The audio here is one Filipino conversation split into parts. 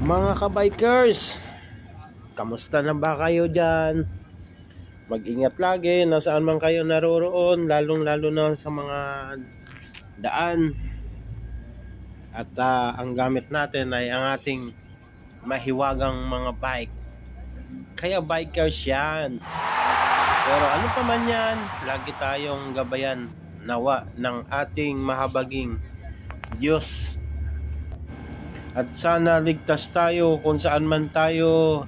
Mga kabikers, kamusta na ba kayo dyan? Mag-ingat lagi, nasaan man kayo naroroon, lalong-lalo na sa mga daan. At ang gamit natin ay ang ating mahiwagang mga bike. Kaya bikers yan. Pero ano pa man yan, lagi tayong gabayan nawa ng ating mahabaging Diyos. At sana ligtas tayo kung saan man tayo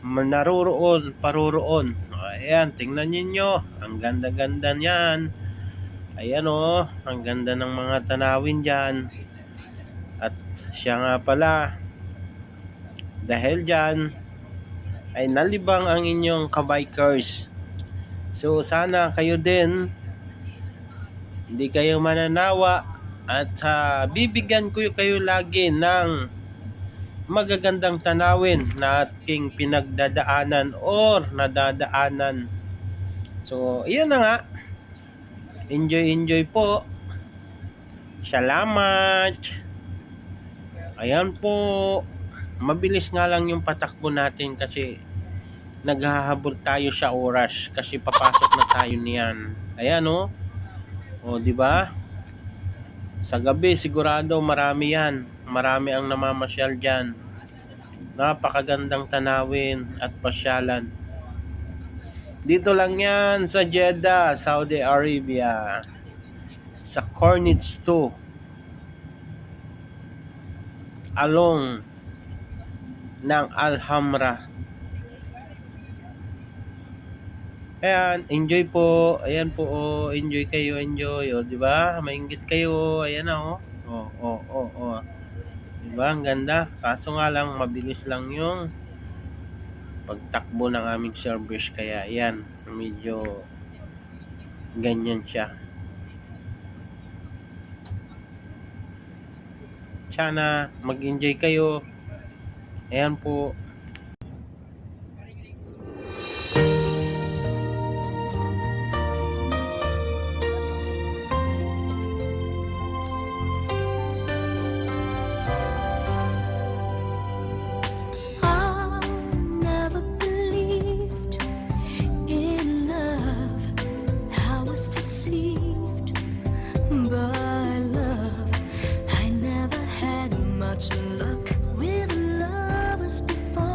naroroon, paroroon. Ayan, tingnan ninyo. Ang ganda-ganda niyan. Ayan o, ang ganda ng mga tanawin dyan. At siya nga pala, dahil dyan, ay nalibang ang inyong kabikers. So sana kayo din, hindi kayo mananawa. At bibigyan ko kayo lagi ng magagandang tanawin na ating pinagdadaanan or nadadaanan. So, iyan na nga. Enjoy po. Salamat. Ayan po. Mabilis nga lang yung patakbo natin kasi naghahabol tayo sa oras kasi papasok na tayo niyan. Ayan oh. O, di ba? Sa gabi sigurado marami yan. Marami ang namamasyal dyan. Napakagandang tanawin at pasyalan. Dito lang yan sa Jeddah, Saudi Arabia. Sa Corniche 2. Along ng Alhambra. Ayan, enjoy po. Ayan po, oh, enjoy kayo, enjoy. O, di ba? Mainggit kayo. Ayan na, oh. Oh. Diba? Ang ganda. Kaso nga lang, mabilis lang yung pagtakbo ng aming service. Kaya, ayan, medyo ganyan siya. Sana mag-enjoy kayo. Ayan po. Deceived by love. I never had much luck with lovers before.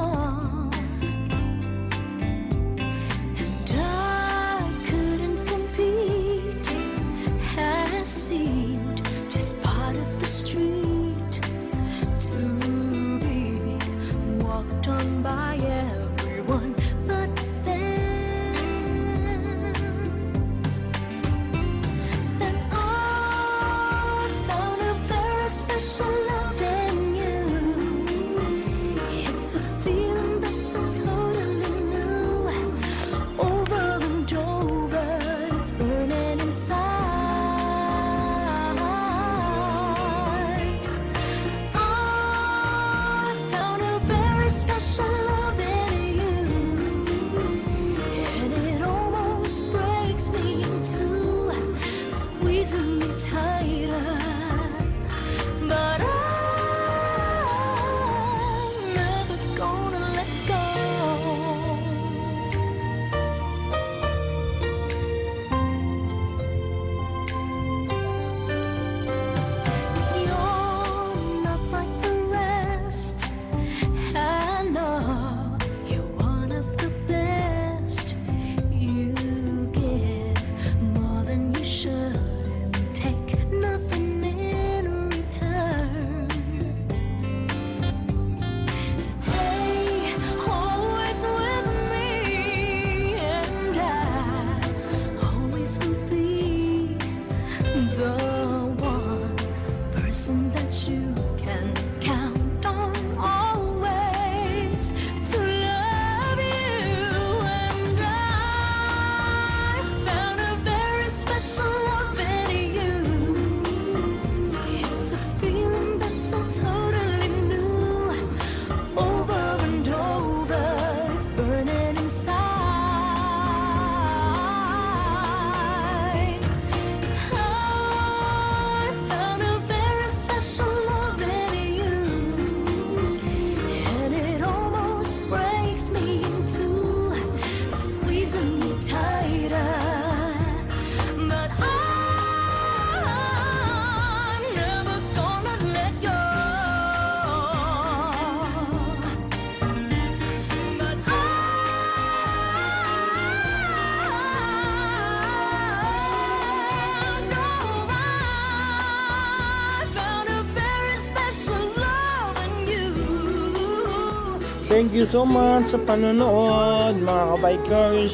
Thank you so much sa panonood mga kabikers.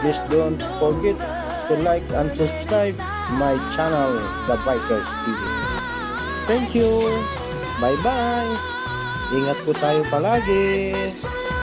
Please don't forget to like and subscribe my channel, The Bikers TV. Thank you. Bye bye. Ingat po tayo palagi.